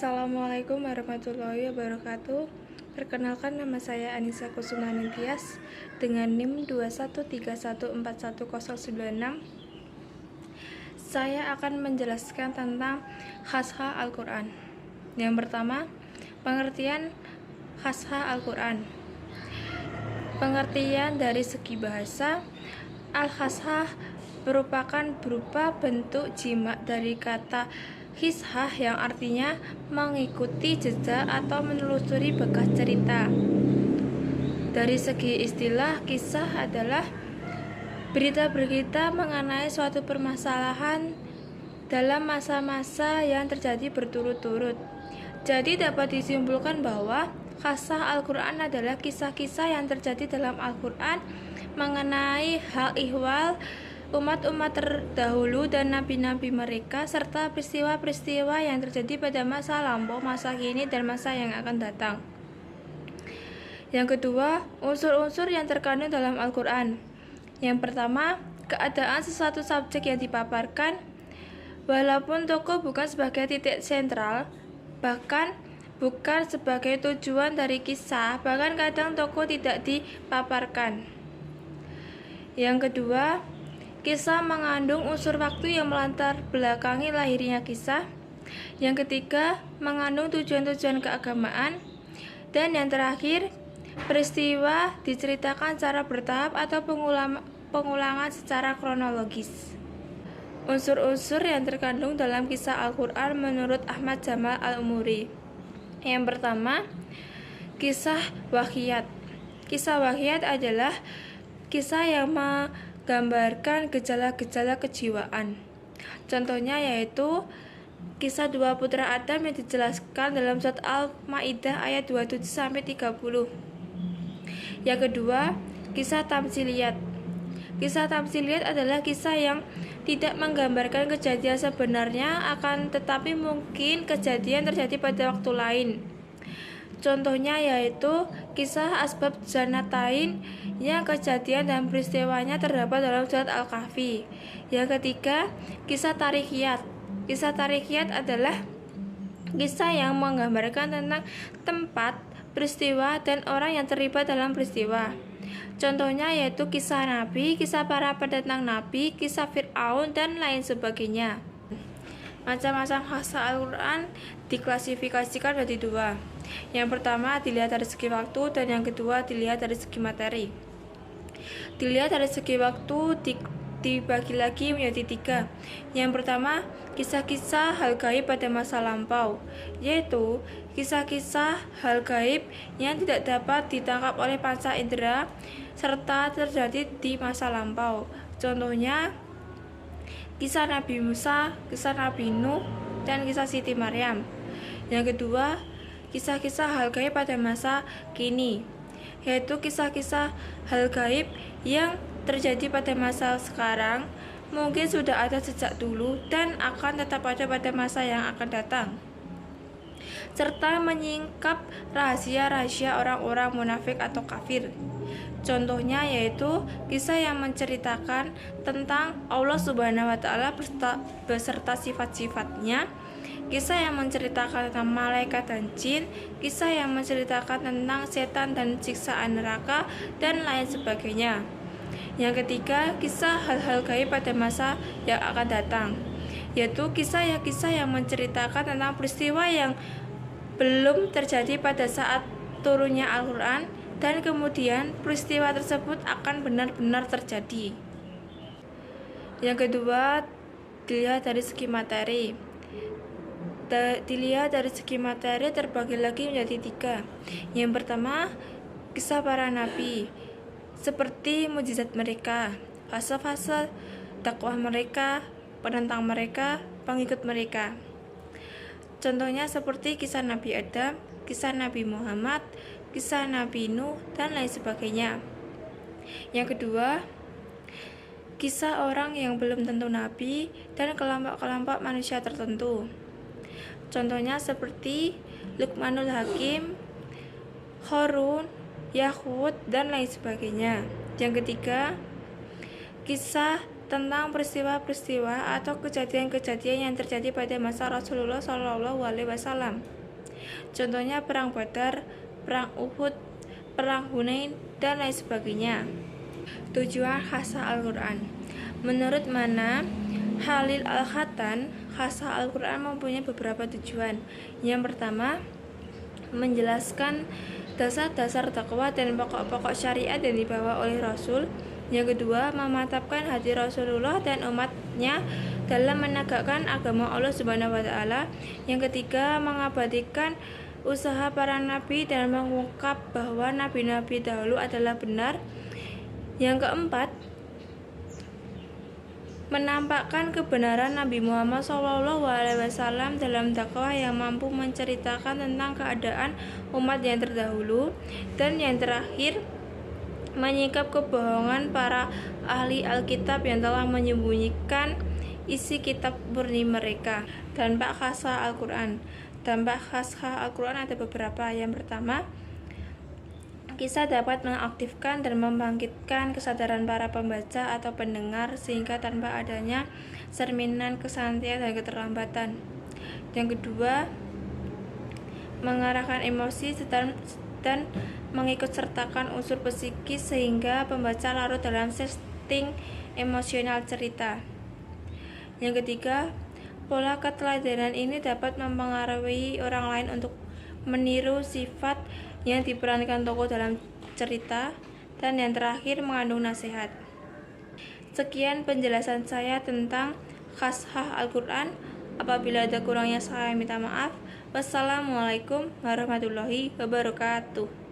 Assalamualaikum warahmatullahi wabarakatuh. Perkenalkan, nama saya Anissa Kusumaningtyas dengan NIM 213141096. Saya akan menjelaskan tentang khasha Al-Quran. Yang pertama, pengertian khasha Al-Quran. Pengertian dari segi bahasa, al-khasha merupakan berupa bentuk jimak dari kata kisah yang artinya mengikuti jejak atau menelusuri bekas cerita. Dari segi istilah, kisah adalah berita-berita mengenai suatu permasalahan dalam masa-masa yang terjadi berturut-turut. Jadi dapat disimpulkan bahwa khasah Al-Quran adalah kisah-kisah yang terjadi dalam Al-Quran mengenai hal ihwal umat-umat terdahulu dan nabi-nabi mereka, serta peristiwa-peristiwa yang terjadi pada masa lampau, masa kini, dan masa yang akan datang. Yang kedua, unsur-unsur yang terkandung dalam Al-Quran. Yang pertama, keadaan sesuatu subjek yang dipaparkan. Walaupun tokoh bukan sebagai titik sentral, bahkan bukan sebagai tujuan dari kisah, bahkan kadang tokoh tidak dipaparkan. Yang kedua, kisah mengandung unsur waktu yang melatar belakangi lahirnya kisah. Yang ketiga, mengandung tujuan-tujuan keagamaan. Dan yang terakhir, peristiwa diceritakan secara bertahap atau pengulangan secara kronologis. Unsur-unsur yang terkandung dalam kisah Al-Quran menurut Ahmad Jamal Al-Umuri. Yang pertama, kisah wahyat. Kisah wahyat adalah kisah yang gambarkan gejala-gejala kejiwaan. Contohnya yaitu kisah dua putra Adam yang dijelaskan dalam surat Al-Maidah ayat 27-30. Yang kedua, kisah tamsiliyat. Kisah tamsiliyat adalah kisah yang tidak menggambarkan kejadian sebenarnya, akan tetapi mungkin kejadian terjadi pada waktu lain. Contohnya yaitu kisah Asbab Janatain yang kejadian dan peristiwanya terdapat dalam surat Al-Kahfi. Yang ketiga, kisah tarikhiyat. Kisah tarikhiyat adalah kisah yang menggambarkan tentang tempat, peristiwa, dan orang yang terlibat dalam peristiwa. Contohnya yaitu kisah Nabi, kisah para pendatang Nabi, kisah Fir'aun, dan lain sebagainya. Macam-macam khasah Al-Quran diklasifikasikan menjadi dua. Yang pertama dilihat dari segi waktu, dan yang kedua dilihat dari segi materi. Dilihat dari segi waktu dibagi lagi menjadi tiga. Yang pertama, kisah-kisah hal gaib pada masa lampau, yaitu kisah-kisah hal gaib yang tidak dapat ditangkap oleh panca indera serta terjadi di masa lampau. Contohnya kisah Nabi Musa, kisah Nabi Nuh, dan kisah Siti Maryam. Yang kedua, kisah-kisah hal gaib pada masa kini, yaitu kisah-kisah hal gaib yang terjadi pada masa sekarang, mungkin sudah ada sejak dulu dan akan tetap ada pada masa yang akan datang, serta menyingkap rahasia-rahasia orang-orang munafik atau kafir. Contohnya yaitu kisah yang menceritakan tentang Allah Subhanahu wa Ta'ala beserta sifat-sifatnya, kisah yang menceritakan tentang malaikat dan jin, kisah yang menceritakan tentang setan dan siksaan neraka, dan lain sebagainya. Yang ketiga, kisah hal-hal gaib pada masa yang akan datang, yaitu kisah yang menceritakan tentang peristiwa yang belum terjadi pada saat turunnya Al-Quran, dan kemudian peristiwa tersebut akan benar-benar terjadi. Yang kedua, dilihat dari segi materi. Dilihat dari segi materi terbagi lagi menjadi tiga. Yang pertama, kisah para nabi, seperti mukjizat mereka, fase-fase dakwah mereka, penentang mereka, pengikut mereka. Contohnya seperti kisah Nabi Adam, kisah Nabi Muhammad, kisah Nabi Nuh, dan lain sebagainya. Yang kedua, kisah orang yang belum tentu nabi dan kelompok-kelompok manusia tertentu. Contohnya seperti Luqmanul Hakim, Harun, Yahud, dan lain sebagainya. Yang ketiga, kisah tentang peristiwa-peristiwa atau kejadian-kejadian yang terjadi pada masa Rasulullah Shallallahu Alaihi Wasallam. Contohnya perang Badar, perang Uhud, perang Hunain, dan lain sebagainya. Tujuan khasah Al-Quran. Menurut Mana Khalil Al-Khattan, khasah Al-Quran mempunyai beberapa tujuan. Yang pertama, menjelaskan dasar-dasar takwa dan pokok-pokok syariat yang dibawa oleh Rasul. Yang kedua, memantapkan hati Rasulullah dan umatnya dalam menegakkan agama Allah Subhanahu wa Ta'ala. Yang ketiga, mengabadikan usaha para nabi dan mengungkap bahwa nabi-nabi dahulu adalah benar. Yang keempat, menampakkan kebenaran Nabi Muhammad SAW dalam dakwah yang mampu menceritakan tentang keadaan umat yang terdahulu. Dan yang terakhir, menyingkap kebohongan para ahli Alkitab yang telah menyembunyikan isi kitab murni mereka. Dampak khasah Al-Quran. Dampak khasah Al-Quran ada beberapa. Yang pertama, kisah dapat mengaktifkan dan membangkitkan kesadaran para pembaca atau pendengar sehingga tanpa adanya cerminan kesantian dan keterlambatan. Yang kedua, mengarahkan emosi dan mengikutsertakan unsur psikis sehingga pembaca larut dalam setting emosional cerita. Yang ketiga, pola keteladanan ini dapat mempengaruhi orang lain untuk meniru sifat yang diperankan tokoh dalam cerita. Dan yang terakhir, mengandung nasihat. Sekian penjelasan saya tentang khasah Al-Quran. Apabila ada kurangnya saya minta maaf. Wassalamualaikum warahmatullahi wabarakatuh.